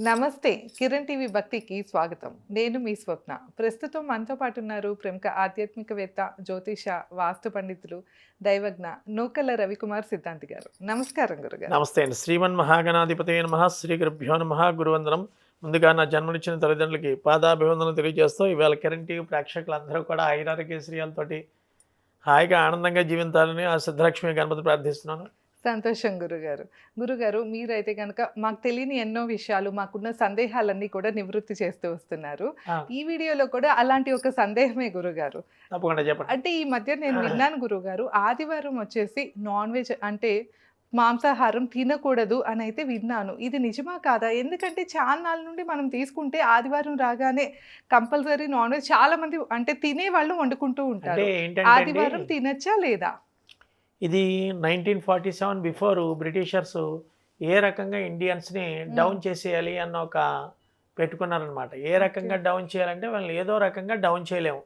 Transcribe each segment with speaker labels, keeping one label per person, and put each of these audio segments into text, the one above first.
Speaker 1: నమస్తే. కిరణ్ టీవీ భక్తికి స్వాగతం. నేను మీ స్వప్న. ప్రస్తుతం మనతో పాటు ఉన్నారు ప్రముఖ ఆధ్యాత్మికవేత్త, జ్యోతిష, వాస్తు పండితులు, దైవజ్ఞ నూకల రవికుమార్ సిద్ధాంతి గారు. నమస్కారం గురుగారు.
Speaker 2: నమస్తే అండి. శ్రీమన్ మహాగణాధిపతయ నమః. శ్రీ గురుభ్యో నమః. గురువందనం. ముందుగా నా జన్మనిచ్చిన తల్లిదండ్రులకి పాదాభివందనం తెలియజేస్తూ ఇవాళ కిరణ్ టీవీ ప్రేక్షకులందరూ కూడా ఐరారోగ్యశ్రీయాలతోటి హాయిగా ఆనందంగా జీవించాలని ఆ సిద్ధలక్ష్మి గణపతి ప్రార్థిస్తున్నాను.
Speaker 1: సంతోషం గురుగారు. గురుగారు మీరైతే గనక మాకు తెలియని ఎన్నో విషయాలు, మాకున్న సందేహాలన్నీ కూడా నివృత్తి చేస్తూ వస్తున్నారు. ఈ వీడియోలో కూడా అలాంటి ఒక సందేహమే గురుగారు.
Speaker 2: తప్పకుండా చెప్పండి.
Speaker 1: అంటే ఈ మధ్య నేను విన్నాను గురుగారు, ఆదివారం వచ్చేసి నాన్ వెజ్ అంటే మాంసాహారం తినకూడదు అని అయితే విన్నాను. ఇది నిజమా కాదా? ఎందుకంటే చాన్నాళ్ళ నుండి మనం తీసుకుంటే ఆదివారం రాగానే కంపల్సరీ నాన్ వెజ్ చాలా మంది అంటే తినేవాళ్ళు వండుకుంటూ ఉంటారు. ఆదివారం తినచ్చా లేదా?
Speaker 2: ఇది 1947 బిఫోర్ బ్రిటిషర్స్ ఏ రకంగా ఇండియన్స్ని డౌన్ చేసేయాలి అన్న ఒక పెట్టుకున్నారనమాట. ఏ రకంగా డౌన్ చేయాలంటే వాళ్ళని ఏదో రకంగా డౌన్ చేయలేము.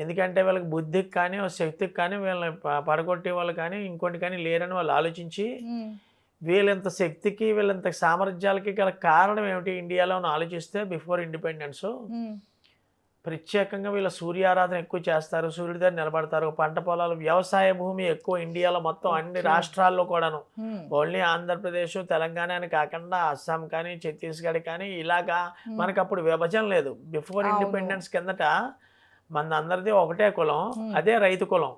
Speaker 2: ఎందుకంటే వాళ్ళకి బుద్ధికి కానీ శక్తికి కానీ వీళ్ళని పడగొట్టే వాళ్ళు కానీ ఇంకోటి కానీ లేరని వాళ్ళు ఆలోచించి వీళ్ళంత శక్తికి వీళ్ళంత సామర్థ్యాలకి గల కారణం ఏమిటి ఇండియాలో ఆలోచిస్తే బిఫోర్ ఇండిపెండెన్స్ ప్రత్యేకంగా వీళ్ళ సూర్యారాధన ఎక్కువ చేస్తారు, సూర్యుడి దగ్గర నిలబడతారు, పంట పొలాలు వ్యవసాయ భూమి ఎక్కువ ఇండియాలో మొత్తం అన్ని రాష్ట్రాల్లో కూడాను. ఓన్లీ ఆంధ్రప్రదేశ్ తెలంగాణ అని కాకుండా అస్సాం కానీ ఛత్తీస్గఢ్ కానీ ఇలాగా మనకు అప్పుడు విభజన లేదు. బిఫోర్ ఇండిపెండెన్స్ కిందట మన అందరిది ఒకటే కులం, అదే రైతు కులం.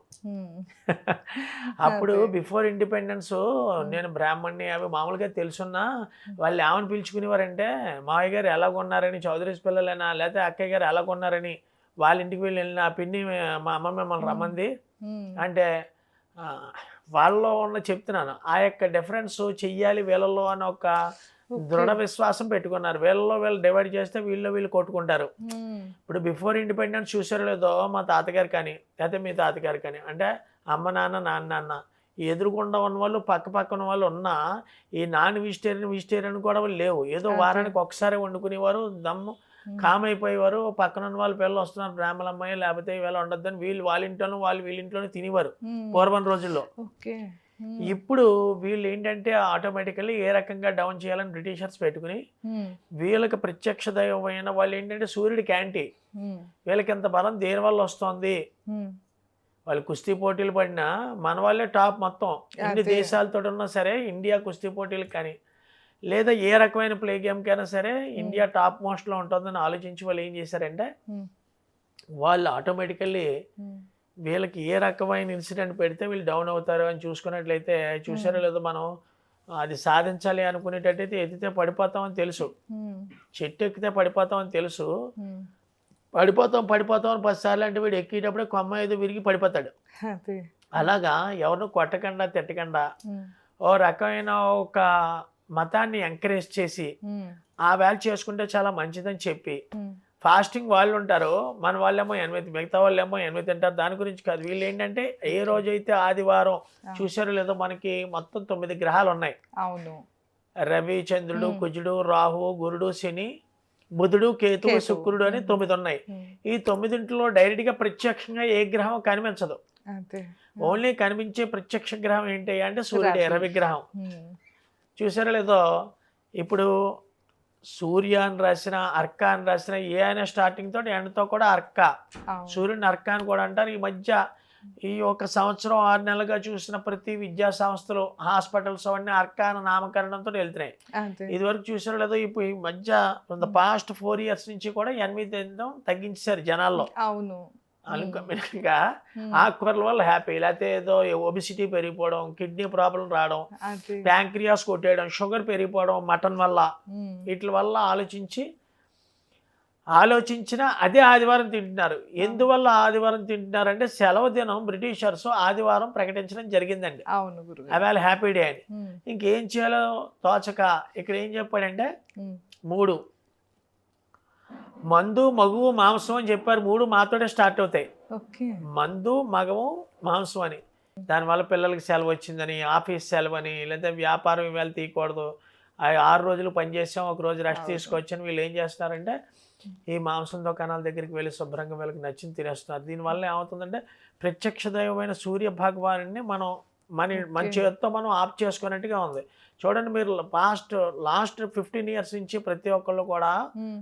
Speaker 2: అప్పుడు బిఫోర్ ఇండిపెండెన్స్ నేను బ్రాహ్మణ్ణి అవి మామూలుగా తెలుసున్నా వాళ్ళు ఏమని పిలుచుకునేవారంటే మావయ్య గారు ఎలాగొన్నారని, చౌదరీస్ పిల్లలైనా లేకపోతే అక్కయ్య గారు ఎలాగొన్నారని వాళ్ళ ఇంటికి వెళ్ళిన పిన్ని మా అమ్మ మిమ్మల్ని రమ్మంది అంటే వాళ్ళలో ఉన్న చెప్తున్నాను ఆ యొక్క డిఫరెన్స్ చెయ్యాలి వీళ్ళలో అని ఒక దృఢ విశ్వాసం పెట్టుకున్నారు. వీళ్ళలో వీళ్ళు డివైడ్ చేస్తే వీళ్ళు కొట్టుకుంటారు. ఇప్పుడు బిఫోర్ ఇండిపెండెన్స్ చూసారో లేదో మా తాతగారు కానీ లేకపోతే మీ తాతగారు కానీ అంటే అమ్మ నాన్న ఎదురుకుండా ఉన్న వాళ్ళు పక్కన వాళ్ళు ఉన్నా ఈ నాన్ వెజిటేరియన్ కూడా లేవు. ఏదో వారానికి ఒకసారి వండుకునేవారు, దమ్ము కామైపోయేవారు. పక్కన ఉన్న వాళ్ళు పిల్లలు వస్తున్నారు బ్రాహ్మణ అమ్మాయి లేకపోతే వీళ్ళు ఉండొద్దని వీళ్ళు వాళ్ళ ఇంట్లోనూ వాళ్ళు వీళ్ళ ఇంట్లోనే తినేవారు పూర్వం రోజుల్లో. ఇప్పుడు వీళ్ళు ఏంటంటే ఆటోమేటికల్లీ ఏ రకంగా డౌన్ చేయాలని బ్రిటిషర్స్ పెట్టుకుని వీళ్ళకి ప్రత్యక్ష దైవమైన వాళ్ళు ఏంటంటే సూర్యుడికి యాంటీ. వీళ్ళకి ఎంత బలం దేని వల్ల వస్తుంది? వాళ్ళు కుస్తీ పోటీలు పడినా మన వాళ్ళే టాప్ మొత్తం ఎన్ని దేశాలతో ఉన్నా సరే ఇండియా కుస్తీ పోటీలకు కానీ లేదా ఏ రకమైన ప్లే గేమ్కైనా సరే ఇండియా టాప్ మోస్ట్లో ఉంటుందని ఆలోచించి వాళ్ళు ఏం చేశారంటే వాళ్ళు ఆటోమేటికల్లీ వీళ్ళకి ఏ రకమైన ఇన్సిడెంట్ పెడితే వీళ్ళు డౌన్ అవుతారు అని చూసుకున్నట్లయితే చూసారో లేదో మనం అది సాధించాలి అనుకునేటట్టయితే ఎత్తితే పడిపోతామని తెలుసు, చెట్టు ఎక్కితే పడిపోతామని తెలుసు, పడిపోతాం అని 10 సార్లు అంటే వీడు ఎక్కేటప్పుడే కొమ్మ ఏదో విరిగి పడిపోతాడు. అలాగా ఎవరిని కొట్టకుండా తిట్టకుండా ఓ రకమైన ఒక మతాన్ని ఎంకరేజ్ చేసి ఆ వేళ చేసుకుంటే చాలా మంచిదని చెప్పి ఫాస్టింగ్ వాళ్ళు ఉంటారు, మన వాళ్ళేమో 8, మిగతా వాళ్ళేమో 8 తింటారు. దాని గురించి కాదు, వీళ్ళు ఏంటంటే ఏ రోజైతే ఆదివారం చూసారో లేదో మనకి మొత్తం 9 గ్రహాలు ఉన్నాయి.
Speaker 1: అవును,
Speaker 2: రవి, చంద్రుడు, కుజుడు, రాహువు, గురుడు, శని, బుధుడు, కేతువు, శుక్రుడు అని 9 ఉన్నాయి. ఈ 9 డైరెక్ట్గా ప్రత్యక్షంగా ఏ గ్రహం కనిపించదు. ఓన్లీ కనిపించే ప్రత్యక్ష గ్రహం ఏంటి అంటే సూర్యుడే, రవి గ్రహం. చూసారో లేదో ఇప్పుడు సూర్య అని రాసిన అర్క అని రాసిన ఏ అయినా స్టార్టింగ్ తోటి ఎండతో కూడా అర్క, సూర్యుని అర్క అని కూడా అంటారు. ఈ మధ్య ఈ ఒక సంవత్సరం 6 నెలలుగా చూసిన ప్రతి విద్యా సంస్థలు హాస్పిటల్స్ అవన్నీ అర్క అని నామకరణంతో వెళ్తున్నాయి. ఇదివరకు చూసారో లేదో ఇప్పుడు ఈ మధ్య పాస్ట్ 4 years నుంచి కూడా 8 తినడం తగ్గించారు జనాల్లో.
Speaker 1: అవును,
Speaker 2: అనుకోగా ఆకుకూరల వల్ల హ్యాపీ, లేకపోతే ఏదో ఒబిసిటీ పెరిగిపోవడం, కిడ్నీ ప్రాబ్లం రావడం, ప్యాంక్రియాస్ కొట్టేయడం, షుగర్ పెరిగిపోవడం మటన్ వల్ల, వీటి వల్ల ఆలోచించిన అదే ఆదివారం తింటున్నారు. ఎందువల్ల ఆదివారం తింటున్నారంటే సెలవు దినం బ్రిటిషర్స్ ఆదివారం ప్రకటించడం జరిగిందండి. అవేళ హ్యాపీ డే అని. ఇంకేం చేయాలో తోచక ఇక్కడ ఏం చెప్పాడంటే 3 మందు, మగువు, మాంసం అని చెప్పారు. 3 మాతోనే స్టార్ట్ అవుతాయి. మందు, మగము, మాంసం అని. దానివల్ల పిల్లలకి సెలవు వచ్చిందని, ఆఫీస్ సెలవు అని, లేదా వ్యాపారం ఇవాళ తీయకూడదు, 6 రోజులు పనిచేసాం, 1 రోజు రెస్ట్ తీసుకోవచ్చని వీళ్ళు ఏం చేస్తున్నారంటే ఈ మాంసం దుకాణాల దగ్గరికి వెళ్ళి శుభ్రంగా వీళ్ళకి నచ్చింది తినేస్తున్నారు. దీనివల్ల ఏమవుతుందంటే ప్రత్యక్ష దైవమైన సూర్య భగవాను మనం మన
Speaker 1: ఓకే.
Speaker 2: చేతితో మనం ఆఫ్ చేసుకున్నట్టుగా ఉంది. చూడండి మీరు లాస్ట్ 15 ఇయర్స్ నుంచి ప్రతి ఒక్కళ్ళు కూడా
Speaker 1: హ్మ్.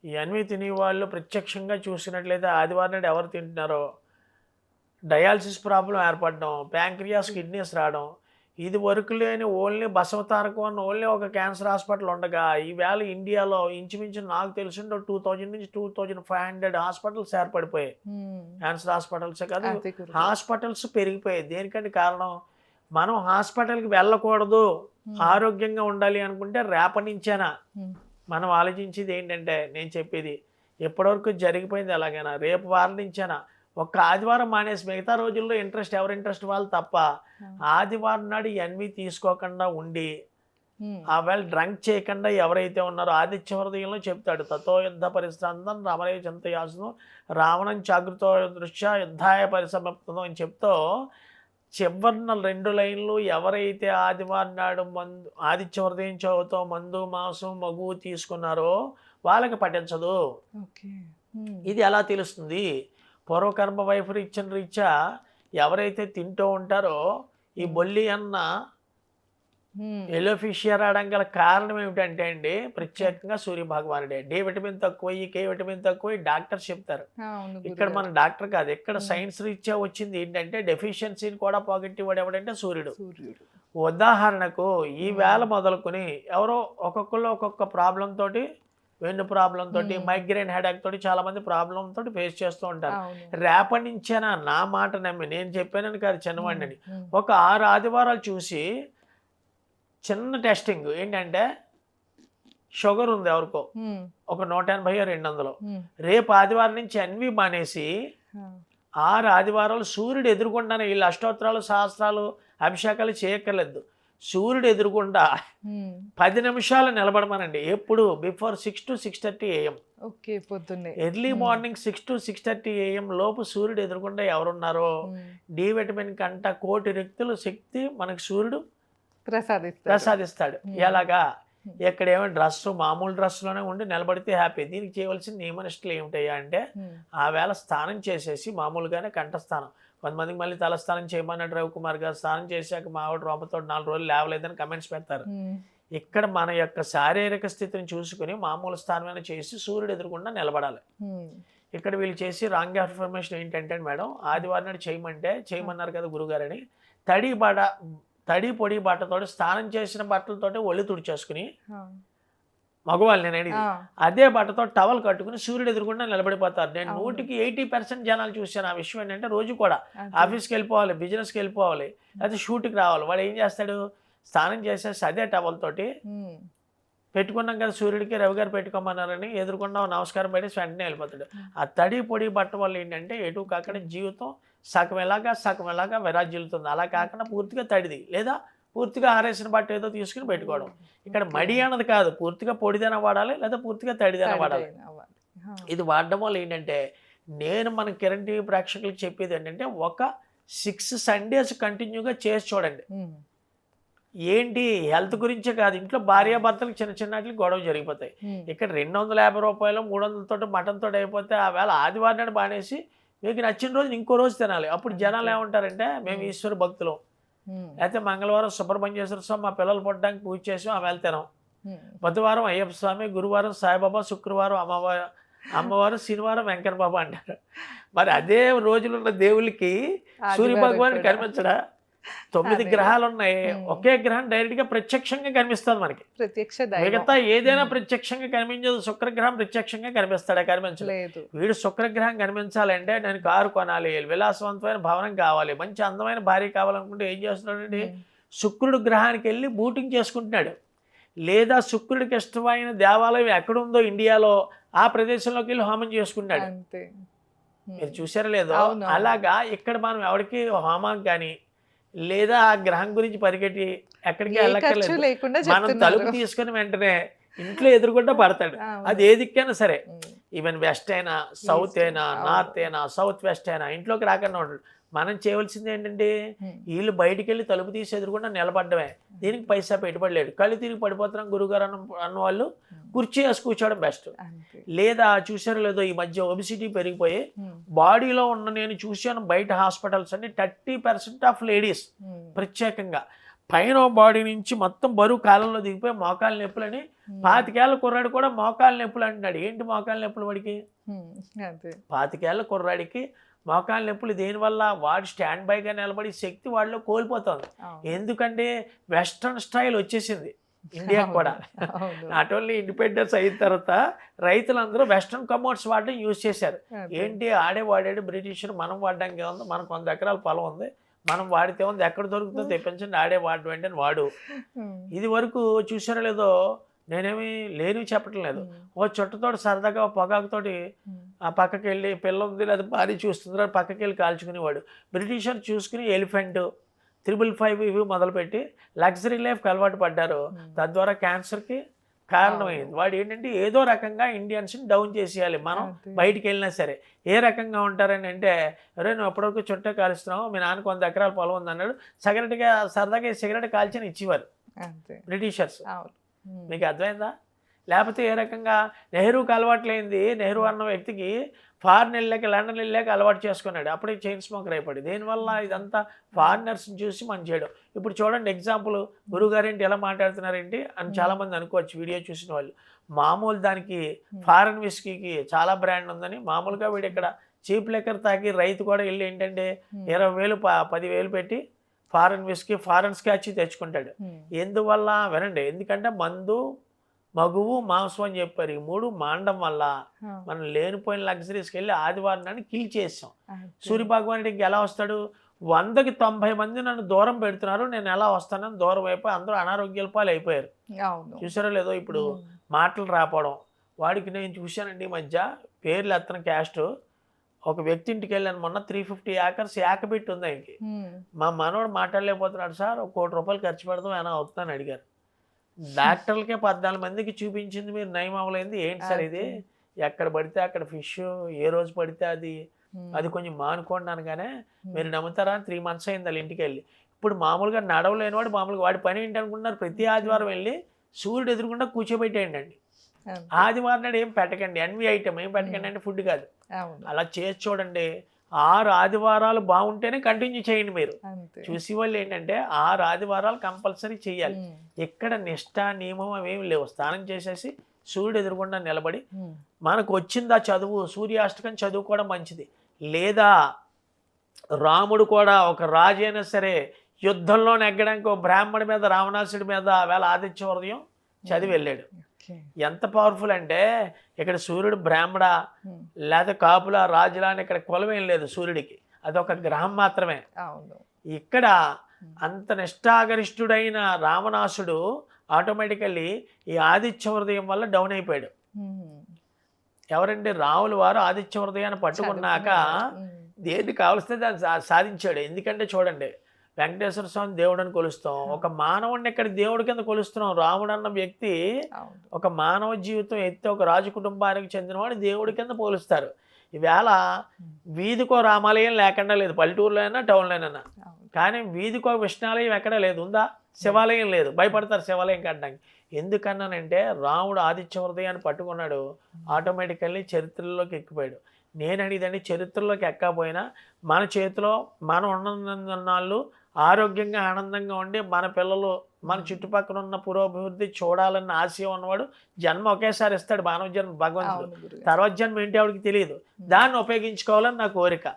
Speaker 2: ఇవన్నీ తినేవాళ్ళు ప్రత్యక్షంగా చూసినట్లయితే ఆదివారం నాడు ఎవరు తింటున్నారో డయాలసిస్ ప్రాబ్లం ఏర్పడడం, ప్యాంక్రియాస్, కిడ్నీస్ రావడం, ఇది వరకు లేని ఓన్లీ బసవతారకం అన్న ఓన్లీ ఒక క్యాన్సర్ హాస్పిటల్ ఉండగా ఈవేళ ఇండియాలో ఇంచుమించు నాకు తెలిసిన 2000 నుంచి 2500 హాస్పిటల్స్ ఏర్పడిపోయాయి.
Speaker 1: హ్మ్.
Speaker 2: క్యాన్సర్ హాస్పిటల్సే కాదు,
Speaker 1: అదే గురుగారు.
Speaker 2: హాస్పిటల్స్ పెరిగిపోయాయి. దేనికంటే కారణం మనం హాస్పిటల్కి వెళ్ళకూడదు, ఆరోగ్యంగా ఉండాలి అనుకుంటే రేపటి నుంచేనా
Speaker 1: హ్మ్.
Speaker 2: మనం ఆలోచించేది ఏంటంటే, నేను చెప్పేది ఎప్పటివరకు జరిగిపోయింది ఎలాగైనా రేపు వారం నుంచేనా ఒక్క ఆదివారం మానేసి మిగతా రోజుల్లో ఎవరి ఇంట్రెస్ట్ వాళ్ళు తప్ప ఆదివారం నాడు ఇవన్నీ తీసుకోకుండా ఉండి
Speaker 1: హ్మ్.
Speaker 2: ఆవేళ డ్రంక్ చేయకుండా ఎవరైతే ఉన్నారో ఆదిత్య హృదయంలో చెప్తాడు, తతో యుద్ధ పరిశ్రాంతం రమణే చింతయాసును రావణం చాకృతో దృశ్య యుద్ధాయ పరిసమాప్తం అని చెప్తూ చివరిన 2 లైన్లు ఎవరైతే ఆదివారం నాడు ఆదిత్య హృదయం చదువుతో మందు మాంసం మగువు తీసుకున్నారో వాళ్ళకి పఠించదు.
Speaker 1: ఓకే. హ్మ్.
Speaker 2: ఇది ఎలా తెలుస్తుంది? పూర్వకర్మ వైపరీత్యం రీత్యా ఎవరైతే తింటూ ఉంటారో ఈ బొల్లి అన్న
Speaker 1: హ్మ్.
Speaker 2: ఎలోఫిషియా రావడం గల కారణం ఏమిటంటే అండి, ప్రత్యేకంగా సూర్య భగవానుడే. డి విటమిన్ తక్కువ, కే విటమిన్ తక్కువ డాక్టర్స్ చెప్తారు.
Speaker 1: అవును
Speaker 2: ఇక్కడ
Speaker 1: గురుగారు.
Speaker 2: మన డాక్టర్ కాదు, ఇక్కడ సైన్స్ రీత్యా వచ్చింది ఏంటంటే డెఫిషియన్సీని కూడా పోగొట్టేవాడు ఎవడంటే సూర్యుడు.
Speaker 1: సూర్యుడు.
Speaker 2: ఉదాహరణకు ఈ వేళ మొదలుకొని ఎవరో ఒక్కొక్కళ్ళు ఒక్కొక్క ప్రాబ్లం తోటి, వెన్ను ప్రాబ్లం తోటి, మైగ్రేన్ హెడేక్ తోటి చాలా మంది ప్రాబ్లం తోటి ఫేస్ చేస్తూ ఉంటారు.
Speaker 1: అవును.
Speaker 2: రేపటి నుంచేనా నా మాట నమ్మి నేను చెప్పానని కాదు చిన్నవాడిని,
Speaker 1: హ్మ్.
Speaker 2: ఒక 6 ఆదివారాలు చూసి చిన్న టెస్టింగ్ ఏంటంటే షుగర్ ఉంది ఎవరికో
Speaker 1: హ్మ్.
Speaker 2: ఒక 180 200,
Speaker 1: హ్మ్.
Speaker 2: రేపు ఆదివారం నుంచి అన్వి మానేసి
Speaker 1: ఆ!
Speaker 2: 6 ఆదివారాలు సూర్యుడు ఎదురుకుండానే వీళ్ళు అష్టోత్తరాలు సహస్రాలు అభిషేకాలు చేయక్కర్లేదు, సూర్యుడు ఎదురుకుండా
Speaker 1: హ్మ్.
Speaker 2: 10 నిమిషాలు నిలబడమనండి. ఎప్పుడు బిఫోర్ 6 to 6:30 AM,
Speaker 1: ఓకే. పొద్దున్నే.
Speaker 2: ఎర్లీ మార్నింగ్ 6 to 6:30 AM లోపు సూర్యుడు ఎదురుకుండా ఎవరున్నారో డి విటమిన్ కంట కోటి రెక్తుల శక్తి మనకు సూర్యుడు ప్రసాదిస్తాడు. ఎలాగా? ఎక్కడేమో మామూలు డ్రెస్లోనే ఉండి నిలబడితే హ్యాపీ. దీనికి చేయవలసిన నియమనిష్టలు ఏమిటయ్యా అంటే ఆ వేళ స్నానం చేసేసి మామూలుగానే కంఠస్నానం, కొంతమందికి మళ్ళీ తలస్నానం చేయమన్నాడు రవికుమార్ గారు, స్నానం చేశాక మా ఆవిడ రొంపతో 4 రోజులు లేవలేదని కమెంట్స్ పెడతారు. ఇక్కడ మన యొక్క శారీరక స్థితిని చూసుకుని మామూలు స్నానమైనా చేసి సూర్యుడు ఎదురుకుండా నిలబడాలి. ఇక్కడ వీళ్ళు చేసి రాంగ్ ఇన్ఫర్మేషన్ ఏంటంటే మేడం, ఆదివారం నాడు చేయమన్నారు కదా గురుగారని తడి పొడి బట్టతోటి స్నానం చేసిన బట్టలతోటి ఒళ్ళు తుడిచేసుకుని మగవాళ్ళు నేను అనేది అదే బట్టతో టవల్ కట్టుకుని సూర్యుడు ఎదురుకుండా నిలబడిపోతారు. నేను 100కి 80% జనాలు చూశాను. ఆ విషయం ఏంటంటే రోజు కూడా ఆఫీస్కి వెళ్ళిపోవాలి, బిజినెస్కి వెళ్ళిపోవాలి, లేకపోతే షూట్కి రావాలి. వాడు ఏం చేస్తాడు, స్నానం చేసేసి అదే టవల్ తోటి పెట్టుకున్నాం కదా సూర్యుడికి రవి గారు పెట్టుకోమన్నారని ఎదురుకుండా నమస్కారం పెట్టి వెంటనే వెళ్ళిపోతాడు. ఆ తడి పొడి బట్ట వల్ల ఏంటంటే ఎటు కాకుండా జీవితం సగం ఎలాగా విరాజిల్లుతుంది. అలా కాకుండా పూర్తిగా తడిది లేదా పూర్తిగా ఆరేసిన బట్ట ఏదో తీసుకుని పెట్టుకోవడం. ఇక్కడ మడి అన్నది కాదు, పూర్తిగా పొడిదైనా వాడాలి లేదా పూర్తిగా తడిదైనా వాడాలి. ఇది వాడడం వల్ల ఏంటంటే నేను మన కిరణ్ టీవీ ప్రేక్షకులకు చెప్పేది ఏంటంటే ఒక 6 సండేస్ కంటిన్యూగా చేసి చూడండి. ఏంటి హెల్త్ గురించే కాదు, ఇంట్లో భార్యాభర్తలకు చిన్న గొడవ జరిగిపోతాయి. ఇక్కడ 250 రూపాయలు 300 తోటి మటన్ తోటి అయిపోతే ఆ వేళ ఆదివారం నాడు బానేసి మీకు నచ్చిన రోజు ఇంకో రోజు తినాలి. అప్పుడు జనాలు ఏమంటారంటే మేము ఈశ్వర భక్తులు, అయితే మంగళవారం సుబ్రహ్మణ్యేశ్వర స్వామి మా పిల్లలు పుట్టడానికి పూజ చేసాం ఆ వేళ తినాం, బుధవారం అయ్యప్ప స్వామి, గురువారం సాయిబాబా, శుక్రవారం అమ్మవారు, శనివారం వెంకట బాబా అంటారు. మరి అదే రోజులున్న దేవుళ్ళకి సూర్య భగవాన్ కనిపించడా? 9 గ్రహాలు ఉన్నాయి, ఒకే గ్రహం డైరెక్ట్ గా ప్రత్యక్షంగా కనిపిస్తుంది మనకి. మిగతా ఏదైనా ప్రత్యక్షంగా కనిపించదు, శుక్రగ్రహం ప్రత్యక్షంగా కనిపించలేదు. వీడు శుక్రగ్రహం కనిపించాలంటే నేను కారు కొనాలి, విలాసవంతమైన భవనం కావాలి, మంచి అందమైన భార్య కావాలనుకుంటే ఏం చేస్తున్నాడండి, శుక్రుడు గ్రహానికి వెళ్ళి బూటింగ్ చేసుకుంటున్నాడు. లేదా శుక్రుడికి ఇష్టమైన దేవాలయం ఎక్కడుందో ఇండియాలో ఆ ప్రదేశంలోకి వెళ్ళి హోమం చేసుకుంటాడు. మీరు చూసారో లేదో, అలాగా ఇక్కడ మనం ఎవరికి హోమం కానీ లేదా ఆ గ్రహం గురించి పరిగెట్టి ఎక్కడికి వెళ్ళక్కర్లేదు, మనం తలుపు తీసుకుని వెంటనే ఇంట్లో ఎదురుకుండా పడతాడు. అది ఏ దిక్కైనా సరే, ఈవెన్ వెస్ట్ అయినా సౌత్ అయినా నార్త్ అయినా సౌత్ వెస్ట్ అయినా ఇంట్లోకి రాకుండా ఉంటాడు. మనం చేయవలసింది ఏంటంటే
Speaker 1: ఉమ్,
Speaker 2: వీళ్ళు బయటికి వెళ్ళి తలుపు తీసి ఎదురుకుండా నిలబడ్డమే, దీనికి పైసా పెట్టుబడి లేదు, కళ్ళు తిరిగి పడిపోతున్నాం గురుగారు అన్న వాళ్ళు కుర్చీ వేసి కూర్చోవడం బెస్ట్.
Speaker 1: అంతే.
Speaker 2: లేదా చూసారో లేదో ఈ మధ్య ఒబిసిటీ పెరిగిపోయి
Speaker 1: ఉమ్,
Speaker 2: బాడీలో ఉన్న, నేను చూశాను బయట హాస్పిటల్స్ అన్ని 30% ఆఫ్ లేడీస్
Speaker 1: ఉమ్,
Speaker 2: ప్రత్యేకంగా పైన బాడీ నుంచి మొత్తం బరువు కాలంలో దిగిపోయి మోకాలు నొప్పులని, 25 ఏళ్ల కుర్రాడు కూడా మోకాలు నొప్పులు అంటున్నాడు. ఏంటి మోకాలు నొప్పులు వాడికి?
Speaker 1: ఉమ్, అదే.
Speaker 2: 25 ఏళ్ల కుర్రాడికి మోకాలు నొప్పులు దేనివల్ల? వాడు స్టాండ్ బైగా నిలబడి శక్తి వాడిలో కోల్పోతుంది.
Speaker 1: అవును.
Speaker 2: ఎందుకంటే వెస్ట్రన్ స్టైల్ వచ్చేసింది ఇండియాకి కూడా.
Speaker 1: అవును.
Speaker 2: నాట్ ఓన్లీ ఇండిపెండెన్స్ అయిన తర్వాత రైతులందరూ వెస్ట్రన్ కమోడ్స్ వాడడం యూజ్ చేశారు.
Speaker 1: అదే.
Speaker 2: ఏంటి ఆడే వాడాడు బ్రిటిషర్, మనం వాడడానికి ఏముంది, మనకు 100 ఎకరాల పొలం ఉంది, మనం వాడితే ఉంది, ఎక్కడ దొరుకుతుందో తెప్పించండి, ఆడే వాడడం ఏంటని వాడు.
Speaker 1: ఉమ్,
Speaker 2: ఇది వరకు చూసారో లేదో, నేనేమి లేనివి చెప్పటం లేదు, ఓ చుట్టతోటి సరదాగా పొగాకుతోటి
Speaker 1: ఉమ్,
Speaker 2: ఆ పక్కకి వెళ్ళి పిల్ల ఉంది లేదా భార్య చూస్తుంది పక్కకి వెళ్ళి కాల్చుకునేవాడు. బ్రిటిషర్ చూసుకుని ఎలిఫెంట్ 555 ఇవి మొదలుపెట్టి లగ్జరీ లైఫ్కి అలవాటు పడ్డారు. తద్వారా క్యాన్సర్కి కారణమైంది. వాడు ఏంటంటే ఏదో రకంగా ఇండియన్స్ని డౌన్ చేసేయాలి. మనం
Speaker 1: అదే.
Speaker 2: బయటికి వెళ్ళినా సరే ఏ రకంగా ఉంటారని అంటే, అరే నువ్వు ఎప్పటివరకు చుట్టే కాలుస్తున్నావు, మీ నాన్నకు 100 ఎకరాల పొలం ఉంది అన్నాడు, సిగరెట్గా సరదాగా సిగరెట్ కాల్చని ఇచ్చేవారు
Speaker 1: అంతే.
Speaker 2: బ్రిటిషర్స్.
Speaker 1: అవును. ఉమ్,
Speaker 2: మీకు అర్థమైందా? లేకపోతే ఏ రకంగా నెహ్రూకి అలవాట్లేంది, నెహ్రూ అన్న వ్యక్తికి ఫారిన్ వెళ్ళాక లండన్ వెళ్ళాక అలవాటు చేసుకున్నాడు, అప్పుడే చైన్ స్మోకర్ అయిపోయి. దేనివల్ల? ఇదంతా ఫారినర్స్ని చూసి మనం చేయడం. ఇప్పుడు చూడండి ఎగ్జాంపుల్, గురుగారేంటి ఎలా మాట్లాడుతున్నారేంటి అని చాలామంది అనుకోవచ్చు వీడియో చూసిన వాళ్ళు. మామూలు దానికి ఫారెన్ విస్కీకి చాలా బ్రాండ్ ఉందని, మామూలుగా వీడు ఇక్కడ చీప్ లెక్కర్ తాగి రైతు కూడా వెళ్ళి ఏంటంటే 20,000 10,000 పెట్టి ఫారెన్ విస్కీ ఫారెన్ స్కాచ్ తెచ్చుకుంటాడు.
Speaker 1: ఉమ్,
Speaker 2: ఎందువల్ల? వినండి, ఎందుకంటే మందు మగువు మాంసం అని చెప్పారు. ఈ 3 మాండం వల్ల
Speaker 1: ఆ,
Speaker 2: మనం లేనిపోయిన లగ్జరీస్కి వెళ్ళి ఆదివారం నాడు కిల్ చేసాం.
Speaker 1: అదే.
Speaker 2: సూర్య భగవానుడికి ఎలా వస్తాడు? 100కి 90 మంది నన్ను దూరం పెడుతున్నారు, నేను ఎలా వస్తానని దూరం అయిపోయి అందరూ అనారోగ్యాల పాలు అయిపోయారు.
Speaker 1: అవును.
Speaker 2: చూసారో లేదో ఇప్పుడు మాటలు రాపోవడం. వాడికి నేను చూశానండి ఈ మధ్య, పేర్లు ఎత్తన క్యాస్ట్, ఒక వ్యక్తి ఇంటికి వెళ్ళాను మొన్న, 350 ఏకర్స్ ఏకబెట్టి ఉంది ఆయనకి.
Speaker 1: ఉమ్,
Speaker 2: మా మనోడు మాట్లాడలేకపోతున్నాడు, సార్ ₹1 కోటి ఖర్చు పెడదాం ఏమైనా అవుతుందని అడిగారు. డాక్టర్లకే 14 మందికి చూపించింది, మీరు నయం అవ్వలేదు, ఏంటి సార్ ఇది? ఎక్కడ పడితే అక్కడ ఫిష్, ఏ రోజు పడితే అది
Speaker 1: ఉమ్,
Speaker 2: అది కొంచెం మానుకోండి అనగానే, మీరు నమ్ముతారా 3 months అయింది వాళ్ళ ఇంటికి వెళ్ళి. ఇప్పుడు మామూలుగా నడవలేనివాడు, మామూలుగా వాడి పని ఏంటి అనుకుంటున్నారు, ప్రతి ఆదివారం వెళ్ళి సూర్యుడు ఎదురుకుండా కూర్చోబెట్టేయండి అండి.
Speaker 1: అంతే.
Speaker 2: ఆదివారం నాడు ఏం పెట్టకండి, ఎన్వి ఐటమ్ ఏం పెట్టకండి అంటే ఫుడ్ కాదు.
Speaker 1: అవును.
Speaker 2: అలా చేసి చూడండి, 6 ఆదివారాలు బాగుంటేనే కంటిన్యూ చేయండి. మీరు
Speaker 1: అంతే.
Speaker 2: చూసి వాళ్ళు ఏంటంటే 6 ఆదివారాలు కంపల్సరీ చేయాలి.
Speaker 1: ఉమ్,
Speaker 2: ఎక్కడ నిష్ఠ నియమం అవేమి లేవు. స్నానం చేసేసి సూర్యుడు ఎదురుకుండా నిలబడి,
Speaker 1: ఉమ్,
Speaker 2: మనకు వచ్చిందా చదువు, సూర్యాష్టకం చదువుకోవడం మంచిది. లేదా రాముడు కూడా ఒక రాజు అయినా సరే యుద్ధంలో నెగ్గడానికి ఒక బ్రాహ్మణి మీద, రావణాసుడి మీద వేళ ఆదిత్య హృదయం చదివి వెళ్ళాడు.
Speaker 1: ఓకే.
Speaker 2: ఎంత పవర్ఫుల్ అంటే, ఇక్కడ సూర్యుడు బ్రాహ్మణ
Speaker 1: ఉమ్,
Speaker 2: లేదా కాపుల రాజులా అని ఇక్కడ కులమేం లేదు సూర్యుడికి, అదొక గ్రహం మాత్రమే.
Speaker 1: అవును.
Speaker 2: ఇక్కడ అంత నిష్ఠాగరిష్ఠుడైన రావణాసుడు ఆటోమేటికల్లీ ఈ ఆదిత్య హృదయం వల్ల డౌన్ అయిపోయాడు.
Speaker 1: ఉమ్,
Speaker 2: ఎవరంటే రాములు వారు ఆదిత్య హృదయాన్ని పట్టుకున్నాక
Speaker 1: ఉమ్,
Speaker 2: దేనికి కావలిస్తే దాన్ని సాధించాడు. ఎందుకంటే చూడండి, వెంకటేశ్వర స్వామి దేవుడు అని కొలుస్తాం, ఒక మానవుడిని ఇక్కడ దేవుడి కింద కొలుస్తున్నాం. రాముడు అన్న వ్యక్తి
Speaker 1: అవును.
Speaker 2: ఒక మానవ జీవితం ఎత్తి ఒక రాజు కుటుంబానికి చెందినవాడు దేవుడి కింద పోలుస్తారు. ఈవేళ వీధికో రామాలయం లేకుండా లేదు, పల్లెటూరులో అయినా టౌన్లో అయినా.
Speaker 1: అవును.
Speaker 2: కానీ వీధికో విష్ణాలయం ఎక్కడ లేదు, ఉందా? శివాలయం లేదు, భయపడతారు శివాలయం కట్టడానికి. ఎందుకన్నానంటే రాముడు ఆదిత్య హృదయాన్ని పట్టుకున్నాడు, ఆటోమేటికల్లీ చరిత్రలోకి ఎక్కిపోయాడు. నేను అడిగిదండి, చరిత్రలోకి ఎక్కకపోయినా మన చేతిలో మనం ఉన్నన్నాళ్ళు ఆరోగ్యంగా ఆనందంగా ఉండి మన పిల్లలు మన చుట్టుపక్కల ఉన్న పురోభివృద్ధి చూడాలన్న ఆశయం ఉన్నవాడు జన్మ ఒకేసారి ఇస్తాడు, మానవ జన్మ భగవంతుడు.
Speaker 1: అవును గురుగారు.
Speaker 2: తర్వాత జన్మ ఏంటి ఆవిడకి తెలియదు. దాన్ని ఉపయోగించుకోవాలని నా కోరిక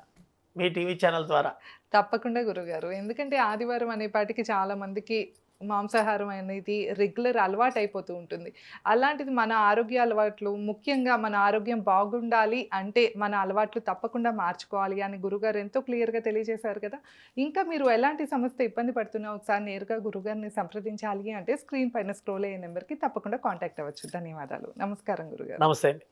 Speaker 2: మీ టీవీ ఛానల్ ద్వారా.
Speaker 1: తప్పకుండా గురుగారు. ఎందుకంటే ఆదివారం అనేపాటికి చాలా మందికి మాంసాహారం అనేది రెగ్యులర్ అలవాటు అయిపోతూ ఉంటుంది. అలాంటిది మన ఆరోగ్య అలవాట్లు, ముఖ్యంగా మన ఆరోగ్యం బాగుండాలి అంటే మన అలవాట్లు తప్పకుండా మార్చుకోవాలి అని గురుగారు ఎంతో క్లియర్గా తెలియజేశారు కదా. ఇంకా మీరు ఎలాంటి సమస్య ఇబ్బంది పడుతున్నా ఒకసారి నేరుగా గురుగారిని సంప్రదించాలి అంటే స్క్రీన్ పైన స్క్రోల్ అయ్యే నెంబర్కి తప్పకుండా కాంటాక్ట్ అవ్వచ్చు. ధన్యవాదాలు. నమస్కారం గురుగారు.
Speaker 2: నమస్తే అండి.